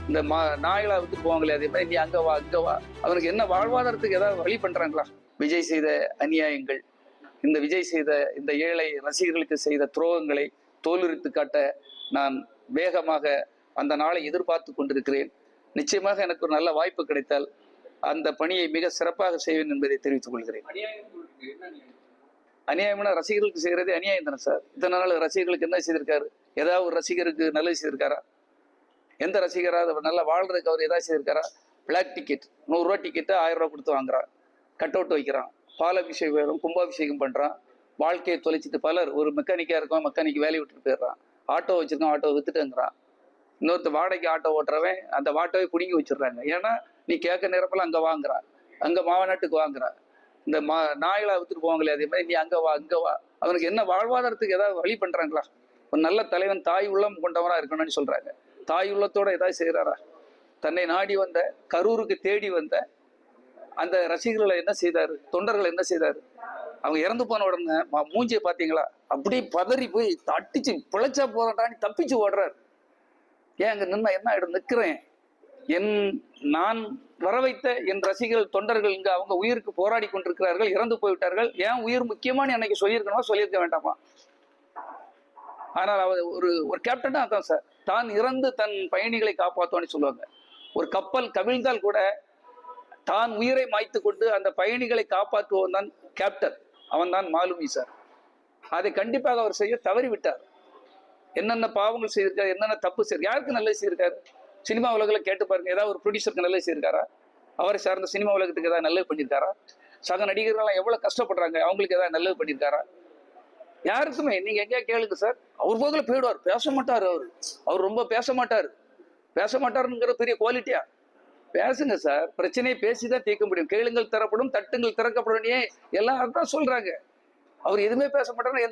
இந்த நாய்களா விட்டு போவாங்களே, அதே மாதிரி நீ அங்க வா அங்க வா. அவனுக்கு என்ன வாழ்வாதாரத்துக்கு ஏதாவது வழி பண்றாங்களா? விஜய் செய்த அநியாயங்கள், இந்த விஜய் செய்த இந்த ஏழை ரசிகர்களுக்கு செய்த துரோகங்களை தோலுரித்து காட்ட நான் வேகமாக அந்த நாளை எதிர்பார்த்து கொண்டிருக்கிறேன். நிச்சயமாக எனக்கு ஒரு நல்ல வாய்ப்பு கிடைத்தால் அந்த பணியை மிக சிறப்பாக செய்வேன் என்பதை தெரிவித்துக் கொள்கிறேன். அநியாயமான ரசிகர்களுக்கு செய்யறதே அநியாயம் தானே சார். இத்தனை நாள் ரசிகர்களுக்கு என்ன செய்திருக்காரு? ஏதாவது ஒரு ரசிகருக்கு நல்லது செய்திருக்காரா? எந்த ரசிகராக நல்லா வாழ்றதுக்கு அவர் ஏதாவது செய்திருக்காரா? பிளாக் டிக்கெட், 100 ரூபா டிக்கெட்டு 1000 ரூபா கொடுத்து வாங்குறான், கட் அவுட் வைக்கிறான், பாலாபிஷேகம் கும்பாபிஷேகம் பண்றான், வாழ்க்கையை தொலைச்சிட்டு பலர். ஒரு மெக்கானிக்கா இருக்கும், மெக்கானிக் வேலையை விட்டுட்டு போயிடுறான், ஆட்டோ வச்சிருக்கான், ஆட்டோ வித்துட்டுங்கிறான், இன்னொருத்த வாடகைக்கு ஆட்டோ ஓட்டுறவன் அந்த ஆட்டோவை பிடுங்கி வச்சிடுறாங்க. ஏன்னா நீ கேட்க நேரப்பெல்லாம் அங்க வாங்குறான், அங்க மாவநாட்டுக்கு வாங்குறான். இந்த நாய்களா வித்துட்டு போவாங்களே, அதே மாதிரி நீ அங்க வா அங்க வா. அவனுக்கு என்ன வாழ்வாதாரத்துக்கு ஏதாவது வழி பண்றாங்களா? ஒரு நல்ல தலைவன் தாய் உள்ளம் கொண்டவனா இருக்கணும்னு சொல்றாங்க. தாய் உள்ளத்தோட ஏதாவது செய்யறாரா? தன்னை நாடி வந்த, கரூருக்கு தேடி வந்த அந்த ரசிகர்களை என்ன செய்தாரு? தொண்டர்களை என்ன செய்தாரு? அவங்க இறந்து போன உடனே மூஞ்சியை பாத்தீங்களா? அப்படி பதறி போய் தட்டிச்சு பிழைச்சா போறான்னு தப்பிச்சு ஓடுறாரு. ஏன் அங்க நின்னா என்ன ஆயிடும்? நிக்கிறேன், நான் வர வைத்த என் ரசிகர்கள் தொண்டர்கள் இங்க அவங்க உயிருக்கு போராடி கொண்டிருக்கிறார்கள், இறந்து போய்விட்டார்கள். ஏன் உயிர் முக்கியமானு அன்னைக்கு சொல்லியிருக்கணுமா? சொல்லியிருக்க வேண்டாமா? ஆனால் அவர் ஒரு கேப்டனா அதான் சார், தான் இறந்து தன் பயணிகளை காப்பாற்றுவான்னு சொல்லுவாங்க. ஒரு கப்பல் கவிழ்ந்தால் கூட தான் உயிரை மாய்த்து கொண்டு அந்த பயணிகளை காப்பாற்றுவன் தான் கேப்டன். அவன் தான் மாலுமி சார். அதை கண்டிப்பாக அவர் செய்ய தவறிவிட்டார். என்னென்ன பாவங்கள் செய்திருக்காரு, என்னென்ன தப்பு செய்ய, யாருக்கு நல்லது செய்திருக்காரு? சினிமா உலகில் கேட்டு பாருங்க. ஏதாவது ஒரு ப்ரொடியூசருக்கு நல்லது செய்திருக்காரா? அவரை சார்ந்த சினிமா உலகத்துக்கு ஏதாவது நல்லது பண்ணியிருக்காரா? சக நடிகர்கள்லாம் எவ்வளவு கஷ்டப்படுறாங்க, அவங்களுக்கு ஏதாவது நல்லது பண்ணியிருக்காரா? யாருக்குமே. நீங்க எங்கேயா கேளுங்க சார், அவர் போதுல போயிடுவார், பேச மாட்டாரு. அவர் ரொம்ப பேச மாட்டாருங்கிற பெரிய குவாலிட்டியா? பேசுங்க சார், பிரச்சனையை பேசிதான் தீர்க்க முடியும். கேளுங்கள் தரப்படும், தட்டுங்கள் திறக்கப்படும், எல்லாம் தான் சொல்றாங்க. அவர் எதுவுமே பேச மாட்டாரு.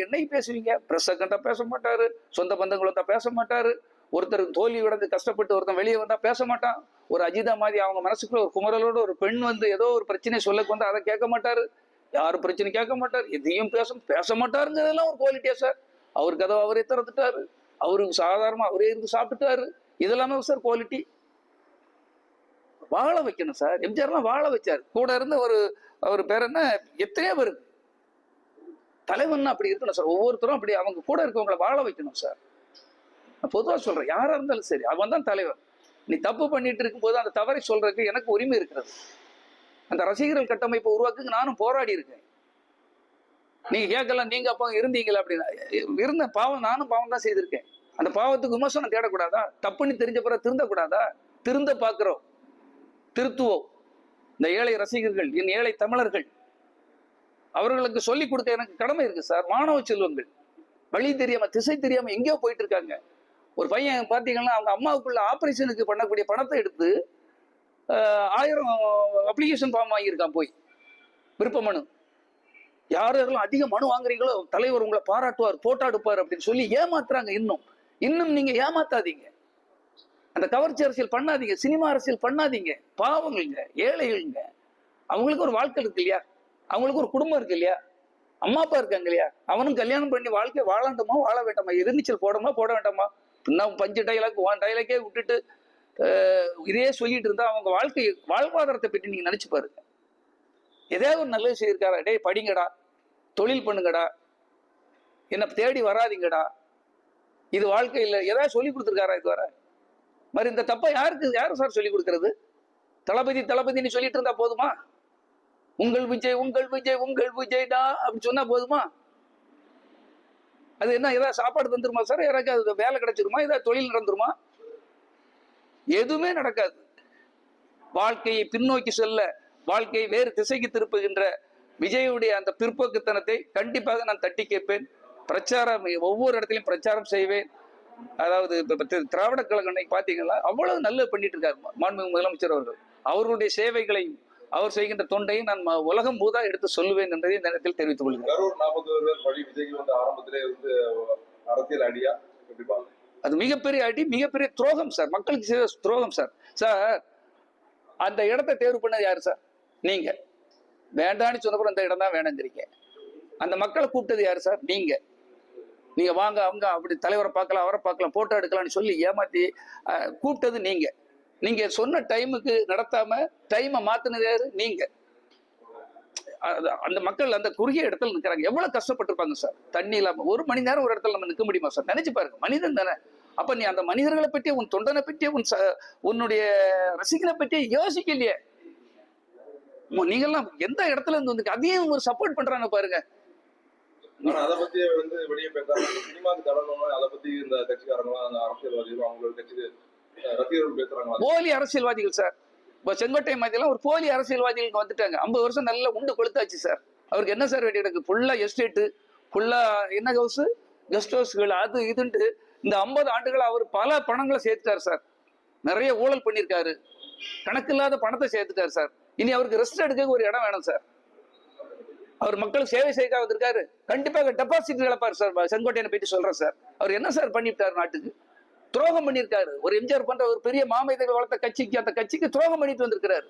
என்னைக்கு பேசுவீங்க? பிரஸ் கண்டா பேச மாட்டாரு, சொந்த பந்தங்கள் வந்தா பேச மாட்டாரு, ஒருத்தர் தோல்வி உடந்து கஷ்டப்பட்டு ஒருத்தன் வெளியே வந்தா பேச மாட்டான். ஒரு அஜிதா மாதிரி அவங்க மனசுக்குள்ள ஒரு குமரலோட ஒரு பெண் வந்து ஏதோ ஒரு பிரச்சனையை சொல்லக்கு வந்து அதை கேட்க மாட்டாரு, யாரும் பிரச்சனை கேட்க மாட்டார், எதையும் பேச மாட்டாருங்கிறதெல்லாம் ஒரு குவாலிட்டியா சார்? அவர் கதவை அவரே திறந்துட்டாரு, அவருக்கு சாதாரணமா அவரே இருந்து சாப்பிட்டுட்டாரு, இதெல்லாமே சார் குவாலிட்டி. வாழ வைக்கணும் சார். எம்ஜிஆர்லாம் வாழ வச்சார். கூட இருந்த அவர் பேர் என்ன, எத்தனையோ பேர் தலைவன் அப்படி இருக்கணும் சார். ஒவ்வொருத்தரும் அப்படி அவங்க கூட இருக்கவங்களை வாழ வைக்கணும் சார். நான் பொதுவாக சொல்றேன், யாரா இருந்தாலும் சரி, அவன் தான் தலைவன். நீ தப்பு பண்ணிட்டு இருக்கும்போது அந்த தவறை சொல்றதுக்கு எனக்கு உரிமை இருக்கிறது. அந்த ரசிகர்கள் கட்டமைப்பை உருவாக்குக்கு நானும் போராடி இருக்கேன். நீங்க கேட்கலாம், நீங்க அப்ப இருந்தீங்களா? அப்படின்னா இருந்த பாவம், நானும் பாவம் தான் செய்திருக்கேன். அந்த பாவத்துக்கு விமர்சனம் தேடக்கூடாதா? தப்புன்னு தெரிஞ்ச பிறகு திருந்தக்கூடாதா? திருந்த பார்க்கிறோம், திருத்துவோம். இந்த ஏழை ரசிகர்கள், என் ஏழை தமிழர்கள், அவர்களுக்கு சொல்லிக் கொடுக்க எனக்கு கடமை இருக்கு சார். மாணவ செல்வங்கள் வழி தெரியாம, திசை தெரியாம எங்கேயோ போயிட்டு இருக்காங்க. ஒரு பையன் பார்த்தீங்கன்னா, அவங்க அம்மாவுக்குள்ள ஆபரேஷனுக்கு பண்ணக்கூடிய பணத்தை எடுத்து 1000 அப்ளிகேஷன் ஃபார்ம் வாங்கியிருக்கான். போய் விருப்ப மனு, யாரெல்லாம் அதிக மனு வாங்குறீங்களோ தலைவர் உங்களை பாராட்டுவார், போட்டோ எடுப்பார் அப்படின்னு சொல்லி ஏமாத்துறாங்க. இன்னும் நீங்க ஏமாத்தாதீங்க. அந்த கவர்ச்சி அரசியல் பண்ணாதீங்க, சினிமா அரசியல் பண்ணாதீங்க. பாவங்கள்ங்க, ஏழைகள்ங்க, அவங்களுக்கு ஒரு வாழ்க்கை இருக்கு இல்லையா? அவங்களுக்கு ஒரு குடும்பம் இருக்கு இல்லையா? அம்மா அப்பா இருக்காங்க இல்லையா? அவனும் கல்யாணம் பண்ணி வாழ்க்கை வாழண்டுமா வாழ வேண்டாமா? எதிர்நீச்சல் போடணுமா போட வேண்டாமா? இன்னும் 5 டைலாக் 1 டைலாக்கே விட்டுட்டு இதே சொல்லிட்டு இருந்தா அவங்க வாழ்வாதாரத்தை பற்றி நீங்க நினைச்சு பாருங்க. எதையாவது ஒரு நல்லது செய்திருக்காரா? டேய் படிங்கடா, தொழில் பண்ணுங்கடா, என்ன தேடி வராதிங்கடா, இது வாழ்க்கை இல்லை, ஏதாவது சொல்லி கொடுத்துருக்காரா இது வர? மாதிரி இந்த தப்பை யாரு சார் சொல்லி கொடுக்கறது? தளபதினு சொல்லிட்டு இருந்தா போதுமா? உங்கள் விஜய் உங்கள் விஜய் உங்கள் விஜய்டா அப்படின்னு சொன்னா போதுமா? அது என்ன, ஏதாவது சாப்பாடு தந்துருமா சார்? யாராவது வேலை கிடைச்சிருமா? ஏதாவது தொழில் நடந்துருமா? எதுவுமே நடக்காது. வாழ்க்கையை பின்னோக்கி செல்ல, வாழ்க்கையை வேறு திசைக்கு திருப்புகின்ற விஜயுடைய அந்த பிற்போக்குத்தனத்தை கண்டிப்பாக நான் தட்டி கேட்பேன். பிரச்சாரம் ஒவ்வொரு இடத்திலையும் பிரச்சாரம் செய்வேன். அதாவது திராவிட கழகம் பாத்தீங்கன்னா அவ்வளவு நல்லது பண்ணிட்டு இருக்காரு மாண்புமிகு முதலமைச்சர் அவர்கள். அவர்களுடைய சேவைகளையும் அவர் செய்கின்ற தொண்டையும் நான் உலகம் பூதா எடுத்து சொல்லுவேன் என்பதை இந்த நேரத்தில் தெரிவித்துக் கொள்கிறேன். அது மிகப்பெரிய அடி, மிகப்பெரிய துரோகம் சார், மக்களுக்கு செய்த துரோகம் சார். சார் அந்த இடத்தை தேர்வு பண்ணது யாரு சார்? நீங்க. வேண்டான்னு சொன்னப்பறம் அந்த இடம் தான் வேணுங்கிறீங்க. அந்த மக்களை கூப்பிட்டது யாரு சார்? நீங்க. நீங்க வாங்க அவங்க அப்படி தலைவரை பார்க்கலாம் அவரை பார்க்கலாம் போட்டோ எடுக்கலாம்னு சொல்லி ஏமாத்தி கூப்பிட்டது நீங்க. நீங்க சொன்ன டைமுக்கு நடத்தாம டைமை மாத்தினது யாரு? நீங்க. அந்த மக்கள் அந்த குறுகிய இடத்துல நிற்கிறாங்க. எவ்வளவு கஷ்டப்பட்டிருப்பாங்க சார். தண்ணி இல்லாம 1 மணி நேரம் ஒரு இடத்துல நம்ம நிற்க முடியுமா சார்? நினைச்சு பாருங்க, மனிதன் தானே. அப்ப நீ அந்த மனிதர்களை பற்றி, உன் தொண்டனை பற்றி, உன்னுடைய ரசிகனை பற்றி யோசிக்கலையே. நீங்கெல்லாம் எந்த இடத்துல இருந்து வந்து அதையும் ஒரு சப்போர்ட் பண்றாங்க பாருங்க. அதை பத்தி வந்து வெளியே பேசுறாங்க. சினிமாக்கு தடணும் அதை பத்தி இந்த கட்சிக்காரங்களும் அந்த அரசியல்வாதிகளும் அவங்களோட கட்சி ரசிகர்கள் பேசுறாங்க. போலி அரசியல்வாதிகள் சார். இப்போ செங்கோட்டை மாதிரிலாம் ஒரு போலி அரசியல்வாதிகளுக்கு வந்துட்டாங்க. 50 வருஷம் நல்லா உண்டு கொளுத்தாச்சு சார். அவருக்கு என்ன சார் வேண்டி எனக்கு ஃபுல்லா எஸ்டேட்டு, ஃபுல்லா என்ன ஹவுஸ், கெஸ்ட் ஹவுஸ்கள், அது இதுன்ட்டு இந்த 50 ஆண்டுகள் அவர் பல பணங்களை சேர்த்துட்டார் சார். நிறைய ஊழல் பண்ணியிருக்காரு. கணக்கில்லாத பணத்தை சேர்த்துட்டாரு சார். இனி அவருக்கு ரெஸ்ட் எடுக்க ஒரு இடம் வேணும் சார். அவர் மக்களுக்கு சேவை செய்ய வந்திருக்காரு. கண்டிப்பாக டெபாசிட் இழப்பார் சார். செங்கோட்டையனை பற்றி சொல்றேன் சார். அவர் என்ன சார் பண்ணிவிட்டார்? நாட்டுக்கு துரோகம் பண்ணியிருக்காரு. ஒரு எம்ஜிஆர் பண்ற ஒரு பெரிய மாமேதைகள் வளர்த்த கட்சிக்கு, அந்த கட்சிக்கு துரோகம் பண்ணிட்டு வந்திருக்கிறாரு.